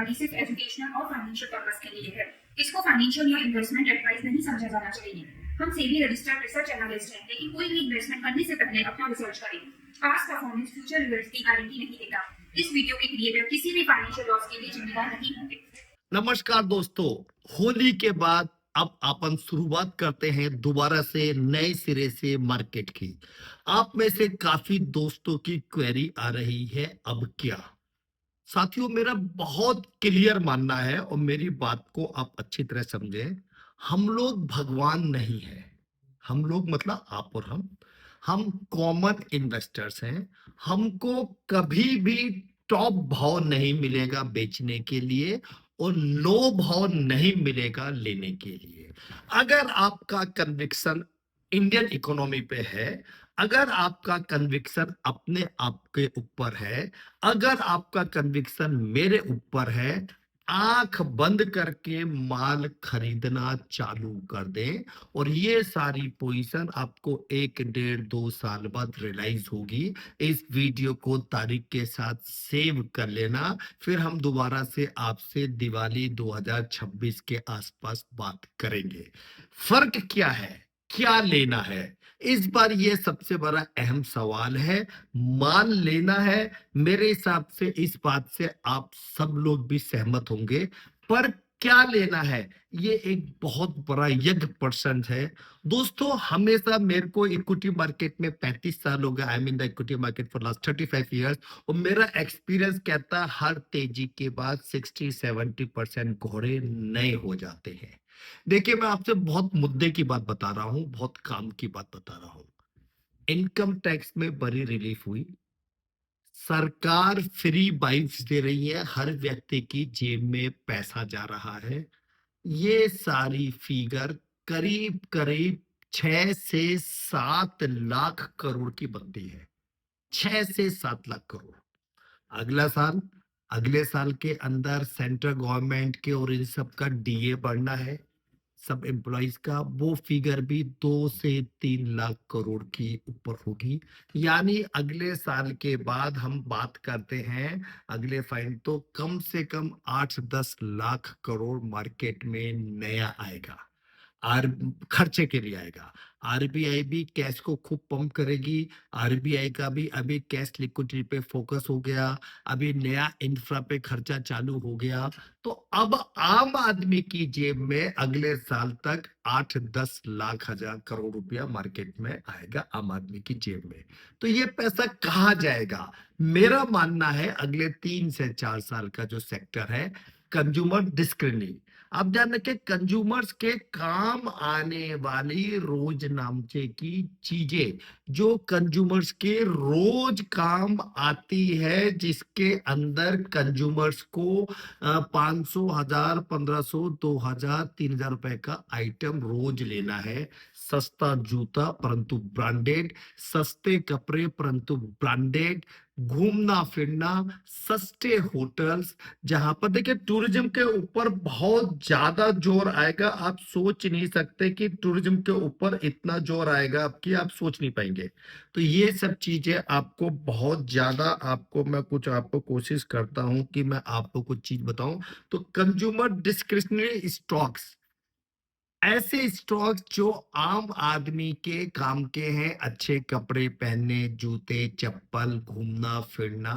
ये सिर्फ एजुकेशनल और फाइनेंशियल पर्पस के लिए है। इसको फाइनेंशियल या इन्वेस्टमेंट एडवाइस नहीं समझा जाना चाहिए। हम सेबी रजिस्टर्ड रिसर्च एनालिस्ट हैं, लेकिन कोई भी इन्वेस्टमेंट करने से पहले अपना रिसर्च करें। पास्ट परफॉर्मेंस फ्यूचर रिजल्ट्स की गारंटी नहीं देता। इस वीडियो के क्रिएटर किसी भी फाइनेंशियल लॉस के लिए जिम्मेदार नहीं होंगे। नमस्कार दोस्तों, होली के बाद अब अपन शुरुआत करते हैं दोबारा से नए सिरे से मार्केट की। आप में से काफी दोस्तों की क्वेरी आ रही है, अब क्या? साथियों, मेरा बहुत क्लियर मानना है और मेरी बात को आप अच्छी तरह समझें। हम लोग भगवान नहीं है। हम लोग मतलब आप और हम कॉमन इन्वेस्टर्स हैं। हमको कभी भी टॉप भाव नहीं मिलेगा बेचने के लिए और लो भाव नहीं मिलेगा लेने के लिए। अगर आपका कन्विक्शन इंडियन इकोनॉमी पे है, अगर आपका कन्विक्शन अपने आप के ऊपर है, अगर आपका कन्विक्शन मेरे ऊपर है, आंख बंद करके माल खरीदना चालू कर दें और ये सारी पोजीशन आपको 1 1.5 2 साल बाद रियलाइज होगी। इस वीडियो को तारीख के साथ सेव कर लेना, फिर हम दोबारा से आपसे दिवाली 2026 के आसपास बात करेंगे। फर्क क्या है, क्या लेना है? इस बार ये सबसे बड़ा अहम सवाल है। मान लेना है। मेरे हिसाब से इस बात से आप सब लोग भी सहमत होंगे, पर क्या लेना है ये एक बहुत बड़ा यज्ञ प्रश्न है। दोस्तों, हमेशा मेरे को इक्विटी मार्केट में 35 साल हो गए। I mean the equity market for last 35 years. और मेरा एक्सपीरियंस कहता है हर तेजी के बाद 60-70% घोड़े नए हो जाते हैं। देखिए, मैं आपसे बहुत मुद्दे की बात बता रहा हूं, बहुत काम की बात बता रहा हूं। इनकम टैक्स में बड़ी रिलीफ हुई। सरकार फ्री बाइक्स दे रही है, हर व्यक्ति की जेब में पैसा जा रहा है। ये सारी फिगर करीब करीब 6 से 7 लाख करोड़ की बनती है। 6 से 7 लाख करोड़। अगला साल, अगले साल के अंदर सेंट्रल गवर्नमेंट के और इन सब का डीए बढ़ना है, सब एम्प्लॉइज का। वो फिगर भी 2 से 3 लाख करोड़ की ऊपर होगी। यानी अगले साल के बाद हम बात करते हैं, अगले फाइन तो कम से कम 8-10 लाख करोड़ मार्केट में नया आएगा। आर खर्चे के लिए आएगा। आरबीआई भी कैश को खूब पंप करेगी। आरबीआई का भी अभी कैश लिक्विडिटी पे फोकस हो गया। अभी नया इंफ्रा पे खर्चा चालू हो गया। तो अब आम आदमी की जेब में अगले साल तक 8-10 लाख हजार करोड़ रुपया मार्केट में आएगा आम आदमी की जेब में। तो ये पैसा कहाँ जाएगा? मेरा मानना है अगले 3 से 4 साल का जो सेक्टर है, कंज्यूमर डिस्क्रिशनरी। आप जान रखे, कंज्यूमर्स के काम आने वाली रोज नामचे की चीजें, जो कंज्यूमर्स के रोज काम आती है, जिसके अंदर कंज्यूमर्स को 500, 1000, 1500, 2000, 3000 रुपए का आइटम रोज लेना है। सस्ता जूता परंतु ब्रांडेड, सस्ते कपड़े परंतु ब्रांडेड, घूमना फिरना, सस्ते होटल्स, जहां पर देखिए टूरिज्म के ऊपर बहुत ज्यादा जोर आएगा। आप सोच नहीं सकते कि टूरिज्म के ऊपर इतना जोर आएगा आपकी, आप सोच नहीं पाएंगे। तो ये सब चीजें आपको बहुत ज्यादा, आपको मैं कुछ आपको कोशिश करता हूं कि मैं आपको कुछ चीज बताऊं। तो कंज्यूमर डिस्क्रिशनरी स्टॉक्स, ऐसे स्टॉक्स जो आम आदमी के काम के हैं, अच्छे कपड़े पहनने, जूते चप्पल, घूमना फिरना,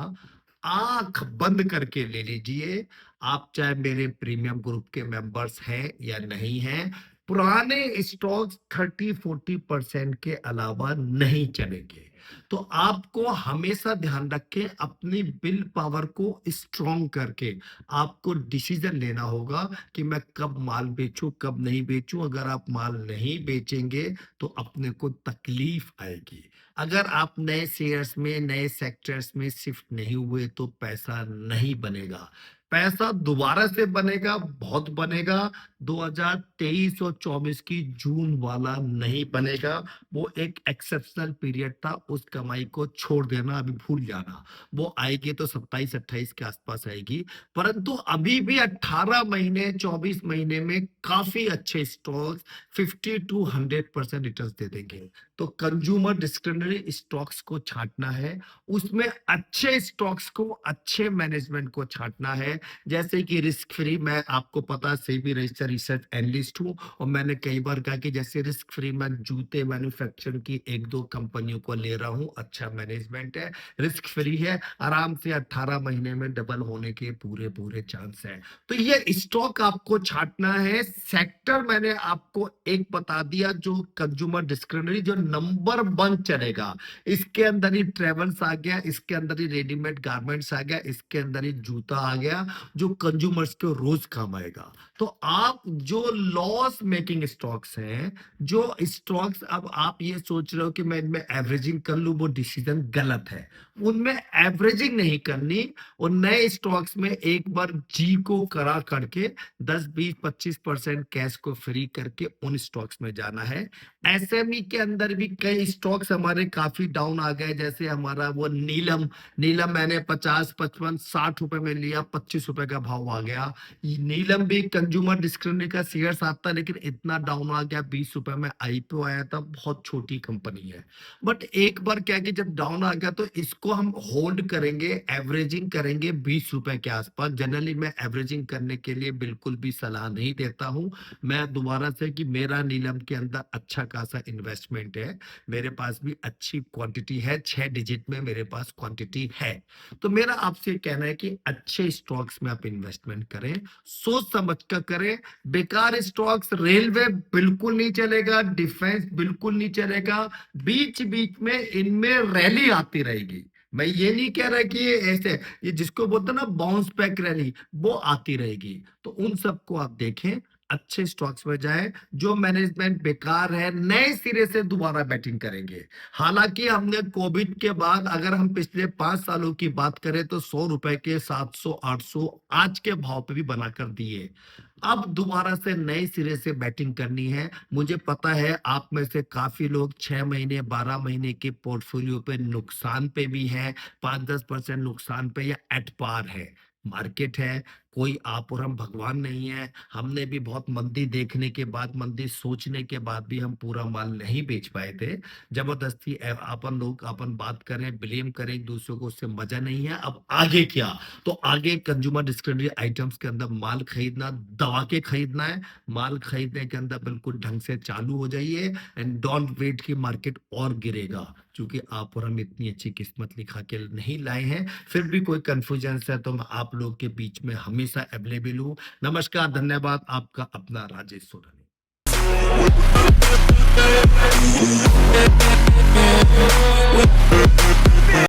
आंख बंद करके ले लीजिए। आप चाहे मेरे प्रीमियम ग्रुप के मेंबर्स हैं या नहीं हैं, पुराने स्टॉक्स 30-40% के अलावा नहीं चलेंगे। तो आपको हमेशा ध्यान रखें, अपनी बिल पावर को स्ट्रॉन्ग करके आपको डिसीजन लेना होगा कि मैं कब माल बेचूं, कब नहीं बेचूं। अगर आप माल नहीं बेचेंगे तो अपने को तकलीफ आएगी। अगर आप नए शेयर्स में, नए सेक्टर्स में शिफ्ट नहीं हुए तो पैसा नहीं बनेगा। पैसा दोबारा से बनेगा, बहुत बनेगा। 2023 और 24 की जून वाला नहीं बनेगा। वो एक एक्सेप्शनल पीरियड था, उस कमाई को छोड़ देना, अभी भूल जाना। वो आएगी तो 27-28 के आसपास आएगी। परंतु अभी भी 18 महीने, 24 महीने में काफी अच्छे स्टॉक्स 50 to 100% रिटर्न दे देंगे। तो कंज्यूमर डिस्क्रिशनरी स्टॉक्स को छांटना है, उसमें अच्छे स्टॉक्स को, अच्छे मैनेजमेंट को छांटना है। जैसे कि रिस्क फ्री, मैं आपको पता सेबी रजिस्टर्ड रिसर्च एनालिस्ट हूँ और मैंने कई बार कहा कि जैसे रिस्क फ्री मैं जूते मैन्युफैक्चर की 1-2 कंपनियों को ले रहा हूँ, अच्छा मैनेजमेंट है, रिस्क फ्री है, आराम से 18 महीने में डबल होने के पूरे चांस है। तो ये स्टॉक आपको छांटना है। सेक्टर मैंने आपको एक बता दिया जो कंज्यूमर डिस्क्रिशनरी, जो नंबर 1 चलेगा। इसके अंदर ही ट्रेवल्स आ गया, इसके अंदर ही रेडीमेड गारमेंट्स आ गया, इसके अंदर ही जूता आ गया, जो कंज्यूमर्स को रोज काम आएगा। तो आप जो लॉस मेकिंग स्टॉक्स हैं, जो स्टॉक्स अब आप ये सोच रहे हो कि मैं इनमें एवरेजिंग कर लूं, वो डिसीजन गलत है। उनमें एवरेजिंग नहीं करनी, और नए स्टॉक्स में एक बार जी को करा करके 10, 20, 25% कैश को फ्री करके उन स्टॉक्स में जाना है। एसएमई के अंदर भी कई स्टॉक्स हमारे काफी डाउन आ गए, जैसे हमारा वो नीलम मैंने 50, 55, 60 रुपए में लिया, 25 रुपए का भाव आ गया। ये नीलम भी कंज्यूमर डिस्क्रिशनरी का शेयर आता, लेकिन इतना डाउन आ गया, 20 रुपए में आईपीओ आया था, बहुत छोटी कंपनी है। बट एक बार क्या कि जब डाउन आ गया तो इसको हम होल्ड करेंगे, एवरेजिंग करेंगे 20 रुपए के आसपास। जनरली मैं एवरेजिंग करने के लिए बिल्कुल भी सलाह नहीं देता हूं। मैं दोबारा से कि मेरा नीलम के अंदर अच्छा खासा इन्वेस्टमेंट है, मेरे पास भी अच्छी क्वांटिटी है, 6 डिजिट में मेरे पास क्वांटिटी है। तो मेरा आपसे कहना है कि अच्छे स्टॉक्स में आप इन्वेस्टमेंट करें, सोच समझ कर करें। बेकार स्टॉक्स, रेलवे बिल्कुल नहीं चलेगा, डिफेंस बिल्कुल नहीं चलेगा, बीच बीच में इनमें रैली आती रहेगी। मैं ये नहीं कह रहा कि ये ऐसे, ये जिसको बोलते हैं ना बाउंस बैक रैली, वो आती रहेगी। तो उन सबको आप देखें, अच्छे स्टॉक्स में जाएं, जो मैनेजमेंट बेकार है नए सिरे से दोबारा बैटिंग करेंगे। हालांकि हमने कोविड के बाद अगर हम पिछले 5 सालों की बात करें तो 100 रुपए के 700, 800 आज के भाव पे भी बनाकर दिए। अब दोबारा से नए सिरे से बैटिंग करनी है। मुझे पता है आप में से काफी लोग 6 महीने 12 महीने के पोर्टफोलियो पे नुकसान पे भी है, 5-10% नुकसान पे या एट पार है। मार्केट है, कोई आप और हम भगवान नहीं है। हमने भी बहुत मंदी देखने के बाद, मंदी सोचने के बाद भी हम पूरा माल नहीं बेच पाए थे। जबरदस्ती अपन लोग अपन बात करें, ब्लेम करें एक दूसरे को, उससे मजा नहीं है। अब आगे क्या, तो आगे कंज्यूमर डिस्क्रिशनरी आइटम्स के अंदर माल खरीदना, दबा के खरीदना है। माल खरीदने के अंदर बिल्कुल ढंग से चालू हो जाइए, एंड डोंट वेट कि मार्केट और गिरेगा, क्योंकि आप और हम इतनी अच्छी किस्मत लिखा के नहीं लाए हैं। फिर भी कोई कंफ्यूजन है तो मैं आप लोग के बीच में हमेशा अवेलेबल हूँ। नमस्कार, धन्यवाद। आपका अपना राजेश सोनानी।